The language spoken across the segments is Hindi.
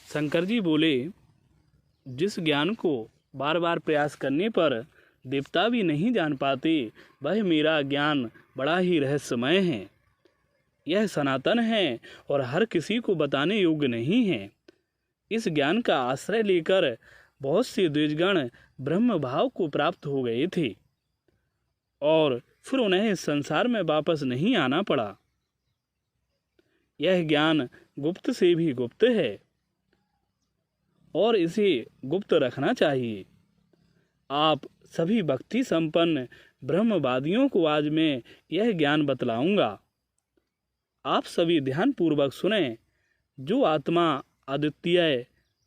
शंकर जी बोले, जिस ज्ञान को बार बार प्रयास करने पर देवता भी नहीं जान पाते, वह मेरा ज्ञान बड़ा ही रहस्यमय है। यह सनातन है और हर किसी को बताने योग्य नहीं है। इस ज्ञान का आश्रय लेकर बहुत से द्विजगण ब्रह्म भाव को प्राप्त हो गए थे और फिर उन्हें संसार में वापस नहीं आना पड़ा। यह ज्ञान गुप्त से भी गुप्त है और इसे गुप्त रखना चाहिए। आप सभी भक्ति संपन्न ब्रह्मवादियों को आज मैं यह ज्ञान बतलाऊंगा। आप सभी ध्यान पूर्वक सुने। जो आत्मा अद्वितीय,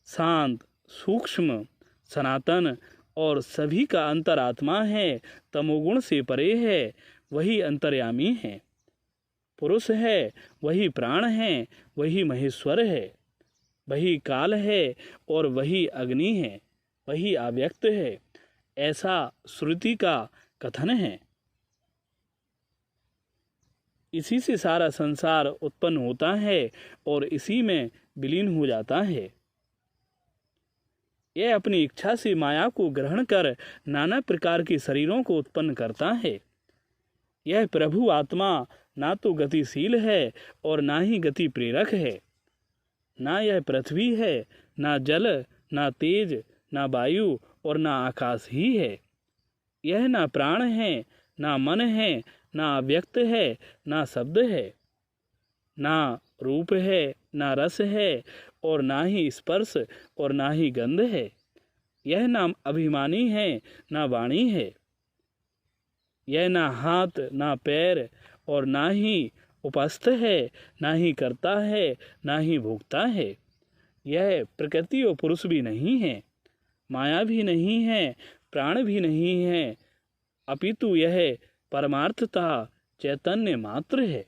शांत, सूक्ष्म, सनातन और सभी का अंतरात्मा है, तमोगुण से परे है, वही अंतर्यामी है, पुरुष है, वही प्राण है, वही महेश्वर है, वही काल है और वही अग्नि है, वही अव्यक्त है, ऐसा श्रुति का कथन है। इसी से सारा संसार उत्पन्न होता है और इसी में विलीन हो जाता है। यह अपनी इच्छा से माया को ग्रहण कर नाना प्रकार के शरीरों को उत्पन्न करता है। यह प्रभु आत्मा ना तो गतिशील है और ना ही गति प्रेरक है। ना यह पृथ्वी है, ना जल, ना तेज, ना वायु और ना आकाश ही है। यह ना प्राण है, ना मन है, ना अव्यक्त है, ना शब्द है, ना रूप है, ना रस है और ना ही स्पर्श और ना ही गंध है। यह ना अभिमानी है, ना वाणी है। यह ना हाथ, ना पैर और ना ही उपस्थ है, ना ही करता है, ना ही भोगता है। यह प्रकृति और पुरुष भी नहीं है, माया भी नहीं है, प्राण भी नहीं है, अपितु यह परमार्थतः चैतन्य मात्र है।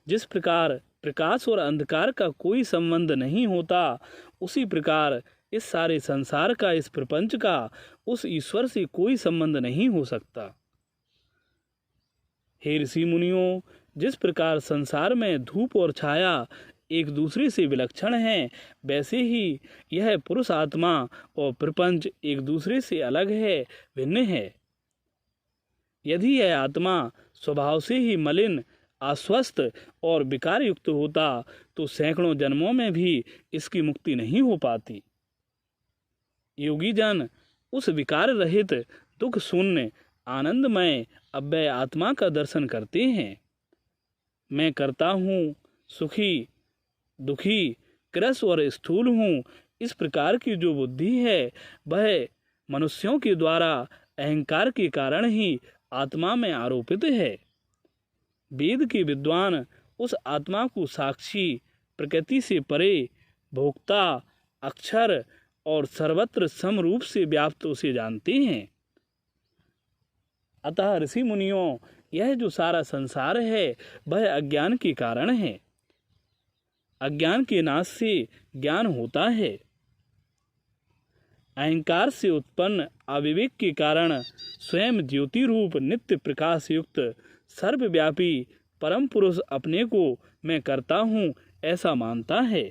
जिस प्रकार प्रकाश और अंधकार का कोई संबंध नहीं होता, उसी प्रकार इस सारे संसार का, इस प्रपंच का उस ईश्वर से कोई संबंध नहीं हो सकता। हे ऋषि मुनियों, जिस प्रकार संसार में धूप और छाया एक दूसरे से विलक्षण हैं, वैसे ही यह पुरुष आत्मा और प्रपंच एक दूसरे से अलग है, भिन्न है। यदि यह आत्मा स्वभाव से ही मलिन, अस्वस्थ और विकार युक्त होता तो सैकड़ों जन्मों में भी इसकी मुक्ति नहीं हो पाती। योगी जन उस विकार रहित, दुख शून्य, आनंदमय अव्यय आत्मा का दर्शन करते हैं। मैं करता हूँ, सुखी, दुखी, क्रस और स्थूल हूँ, इस प्रकार की जो बुद्धि है, वह मनुष्यों के द्वारा अहंकार के कारण ही आत्मा में आरोपित है। वेद के विद्वान उस आत्मा को साक्षी, प्रकृति से परे, भोक्ता, अक्षर और सर्वत्र समरूप से व्याप्त उसे जानते हैं। अतः ऋषि मुनियों, यह जो सारा संसार है, वह अज्ञान के कारण है। अज्ञान के नाश से ज्ञान होता है। अहंकार से उत्पन्न अविवेक के कारण स्वयं ज्योति रूप नित्य प्रकाश युक्त सर्वव्यापी परम पुरुष अपने को मैं करता हूँ ऐसा मानता है।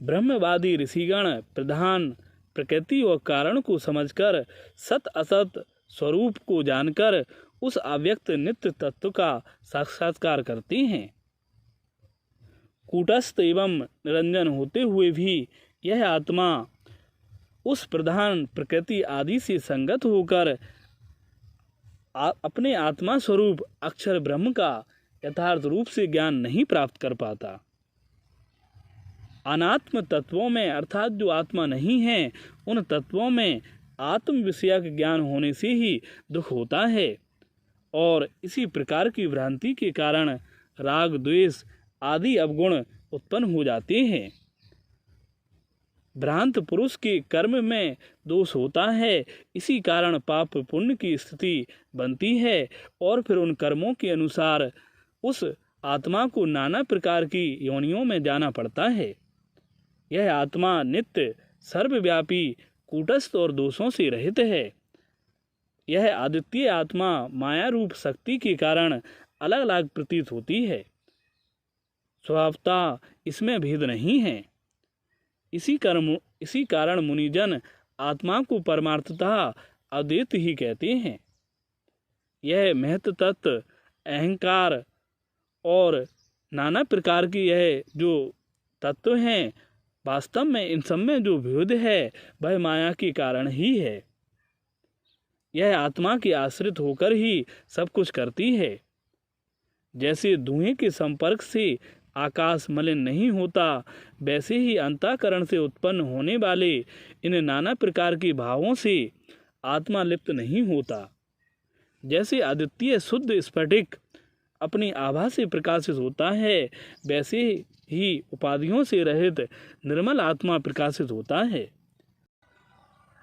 ब्रह्मवादी ऋषिगण प्रधान प्रकृति और कारण को समझकर सत असत स्वरूप को जानकर उस अव्यक्त नित्य तत्व का साक्षात्कार करते हैं। कूटस्थ एवं निरंजन होते हुए भी यह आत्मा उस प्रधान प्रकृति आदि से संगत होकर अपने आत्मा स्वरूप अक्षर ब्रह्म का यथार्थ रूप से ज्ञान नहीं प्राप्त कर पाता। अनात्म तत्वों में अर्थात जो आत्मा नहीं है, उन तत्वों में आत्म विषयक ज्ञान होने से ही दुख होता है और इसी प्रकार की भ्रांति के कारण राग, द्वेष आदि अवगुण उत्पन्न हो जाते हैं। भ्रांत पुरुष के कर्म में दोष होता है, इसी कारण पाप पुण्य की स्थिति बनती है और फिर उन कर्मों के अनुसार उस आत्मा को नाना प्रकार की योनियों में जाना पड़ता है। यह आत्मा नित्य, सर्वव्यापी, कूटस्थ और दोषों से रहित है। यह अद्वितीय आत्मा माया रूप शक्ति के कारण अलग अलग प्रतीत होती है। स्वभावतः इसमें भेद नहीं है। इसी कारण मुनिजन आत्मा को परमार्थतः अद्वैत ही कहते हैं। यह महत्व तत्व, अहंकार और नाना प्रकार की यह जो तत्व हैं, वास्तव में इन सब में जो भेद है वह माया के कारण ही है। यह आत्मा के आश्रित होकर ही सब कुछ करती है। जैसे धुएं के संपर्क से आकाश मलिन नहीं होता, वैसे ही अंतःकरण से उत्पन्न होने वाले इन नाना प्रकार के भावों से आत्मा लिप्त नहीं होता। जैसे अद्वितीय शुद्ध स्फटिक अपनी आभा से प्रकाशित होता है, वैसे ही उपाधियों से रहित निर्मल आत्मा प्रकाशित होता है।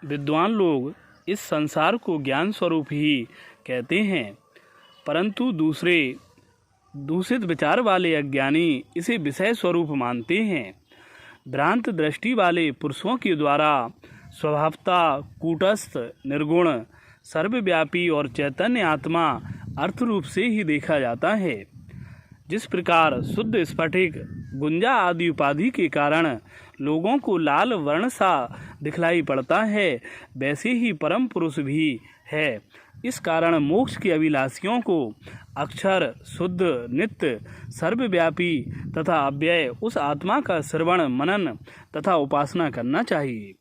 विद्वान लोग इस संसार को ज्ञान स्वरूप ही कहते हैं, परंतु दूसरे दूषित विचार वाले अज्ञानी इसे विषय स्वरूप मानते हैं। भ्रांत दृष्टि वाले पुरुषों के द्वारा स्वभावतः कूटस्थ, निर्गुण, सर्वव्यापी और चैतन्य आत्मा अर्थ रूप से ही देखा जाता है। जिस प्रकार शुद्ध स्फटिक गुंजा आदि उपाधि के कारण लोगों को लाल वर्ण सा दिखलाई पड़ता है, वैसे ही परम पुरुष भी है। इस कारण मोक्ष के अभिलाषियों को अक्षर, शुद्ध, नित्य, सर्वव्यापी तथा अव्यय उस आत्मा का श्रवण, मनन तथा उपासना करना चाहिए।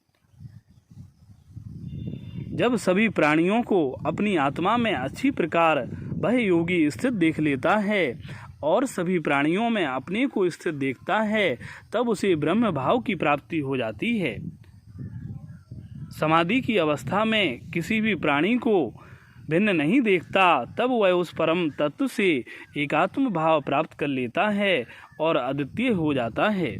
जब सभी प्राणियों को अपनी आत्मा में अच्छी प्रकार वह योगी स्थित देख लेता है और सभी प्राणियों में अपने को स्थित देखता है, तब उसे ब्रह्म भाव की प्राप्ति हो जाती है। समाधि की अवस्था में किसी भी प्राणी को भिन्न नहीं देखता, तब वह उस परम तत्व से एकात्म भाव प्राप्त कर लेता है और अद्वितीय हो जाता है।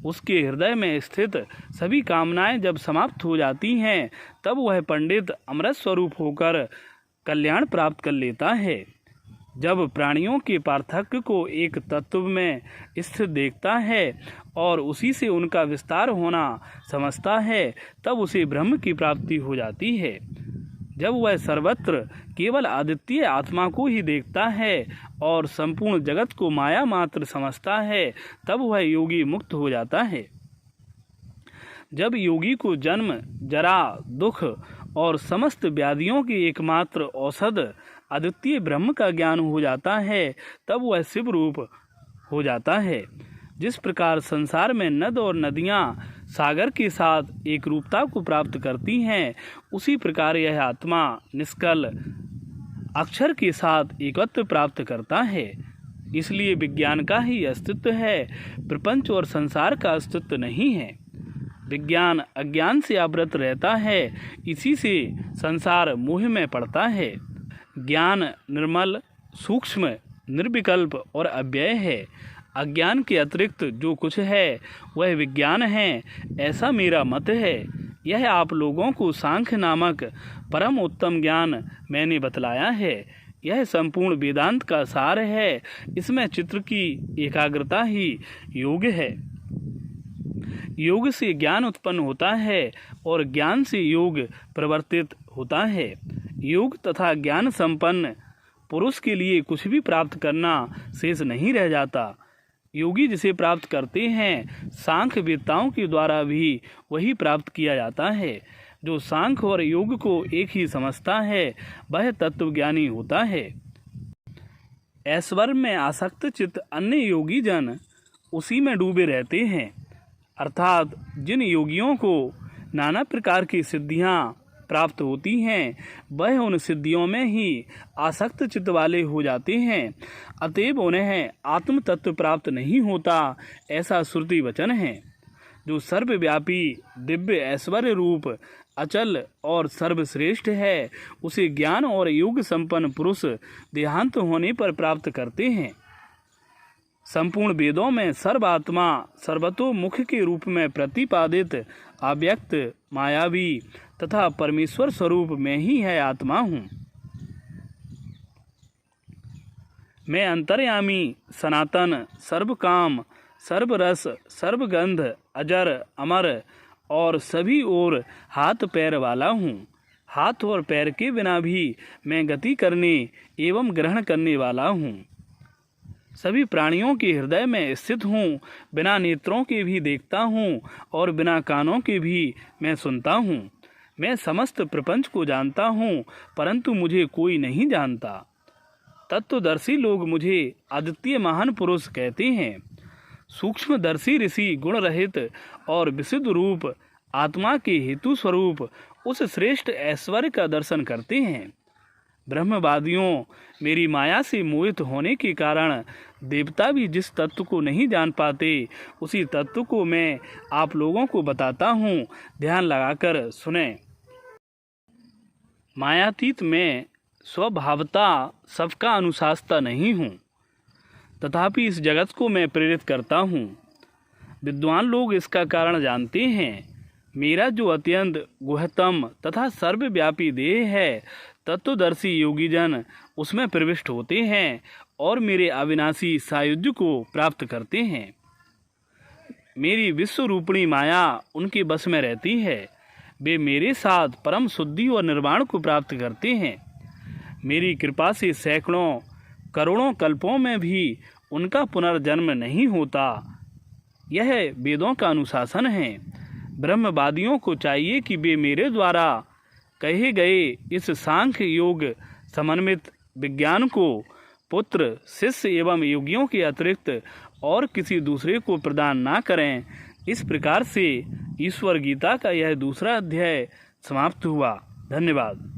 उसके हृदय में स्थित सभी कामनाएं जब समाप्त हो जाती हैं, तब वह पंडित अमृत स्वरूप होकर कल्याण प्राप्त कर लेता है। जब प्राणियों के पार्थक्य को एक तत्व में स्थित देखता है और उसी से उनका विस्तार होना समझता है, तब उसे ब्रह्म की प्राप्ति हो जाती है। जब वह सर्वत्र केवल अद्वितीय आत्मा को ही देखता है और संपूर्ण जगत को माया मात्र समझता है, तब वह योगी मुक्त हो जाता है। जब योगी को जन्म, जरा, दुख और समस्त व्याधियों की एकमात्र औषध अद्वितीय ब्रह्म का ज्ञान हो जाता है, तब वह शिव रूप हो जाता है। जिस प्रकार संसार में नद और नदियाँ सागर के साथ एक रूपता को प्राप्त करती हैं, उसी प्रकार यह आत्मा निष्कल अक्षर के साथ एकत्व प्राप्त करता है। इसलिए विज्ञान का ही अस्तित्व है, प्रपंच और संसार का अस्तित्व नहीं है। विज्ञान अज्ञान से आवृत रहता है, इसी से संसार मोह में पड़ता है। ज्ञान निर्मल, सूक्ष्म, निर्विकल्प और अव्यय है। अज्ञान के अतिरिक्त जो कुछ है वह विज्ञान है, ऐसा मेरा मत है। यह आप लोगों को सांख्य नामक परम उत्तम ज्ञान मैंने बतलाया है। यह संपूर्ण वेदांत का सार है। इसमें चित्त की एकाग्रता ही योग है। योग से ज्ञान उत्पन्न होता है और ज्ञान से योग प्रवर्तित होता है। योग तथा ज्ञान संपन्न पुरुष के लिए कुछ भी प्राप्त करना शेष नहीं रह जाता। योगी जिसे प्राप्त करते हैं, सांख्य वेत्ताओं के द्वारा भी वही प्राप्त किया जाता है। जो सांख्य और योग को एक ही समझता है, वह तत्वज्ञानी होता है। ऐश्वर्य में आसक्त चित्त अन्य योगी जन उसी में डूबे रहते हैं। अर्थात जिन योगियों को नाना प्रकार की सिद्धियां प्राप्त होती हैं, वह उन सिद्धियों में ही आसक्त चित्त वाले हो जाते हैं। अतएव उन्हें आत्म तत्व प्राप्त नहीं होता, ऐसा श्रुति वचन है। जो सर्वव्यापी, दिव्य, ऐश्वर्य रूप, अचल और सर्वश्रेष्ठ है, उसे ज्ञान और योग संपन्न पुरुष देहांत होने पर प्राप्त करते हैं। संपूर्ण वेदों में सर्वात्मा सर्वतोमुख के रूप में प्रतिपादित अव्यक्त, मायावी तथा परमेश्वर स्वरूप में ही है आत्मा हूँ। मैं अंतर्यामी, सनातन, सर्वकाम, सर्वरस, सर्वगंध, अजर, अमर और सभी ओर हाथ पैर वाला हूँ। हाथ और पैर के बिना भी मैं गति करने एवं ग्रहण करने वाला हूँ। सभी प्राणियों के हृदय में स्थित हूँ, बिना नेत्रों के भी देखता हूँ और बिना कानों के भी मैं सुनता हूँ। मैं समस्त प्रपंच को जानता हूँ, परंतु मुझे कोई नहीं जानता। तत्वदर्शी लोग मुझे अद्वितीय महान पुरुष कहते हैं। सूक्ष्मदर्शी ऋषि गुण रहित और विशुद्ध रूप आत्मा के हेतु स्वरूप उस श्रेष्ठ ऐश्वर्य का दर्शन करते हैं। ब्रह्मवादियों, मेरी माया से मोहित होने के कारण देवता भी जिस तत्व को नहीं जान पाते, उसी तत्व को मैं आप लोगों को बताता हूँ। ध्यान लगाकर सुने। मायातीत मैं स्वभावता सबका अनुशासता नहीं हूँ, तथापि इस जगत को मैं प्रेरित करता हूँ। विद्वान लोग इसका कारण जानते हैं। मेरा जो अत्यंत गुहतम तथा सर्वव्यापी देह है, तत्वदर्शी योगीजन उसमें प्रविष्ट होते हैं और मेरे अविनाशी सायुज्य को प्राप्त करते हैं। मेरी विश्व रूपिणी माया उनके बस में रहती है। वे मेरे साथ परम शुद्धि और निर्वाण को प्राप्त करते हैं। मेरी कृपा से सैकड़ों करोड़ों कल्पों में भी उनका पुनर्जन्म नहीं होता। यह वेदों का अनुशासन है। ब्रह्मवादियों को चाहिए कि वे मेरे द्वारा कहे गए इस सांख्य योग समन्वित विज्ञान को पुत्र, शिष्य एवं योगियों के अतिरिक्त और किसी दूसरे को प्रदान ना करें। इस प्रकार से ईश्वर गीता का यह दूसरा अध्याय समाप्त हुआ। धन्यवाद।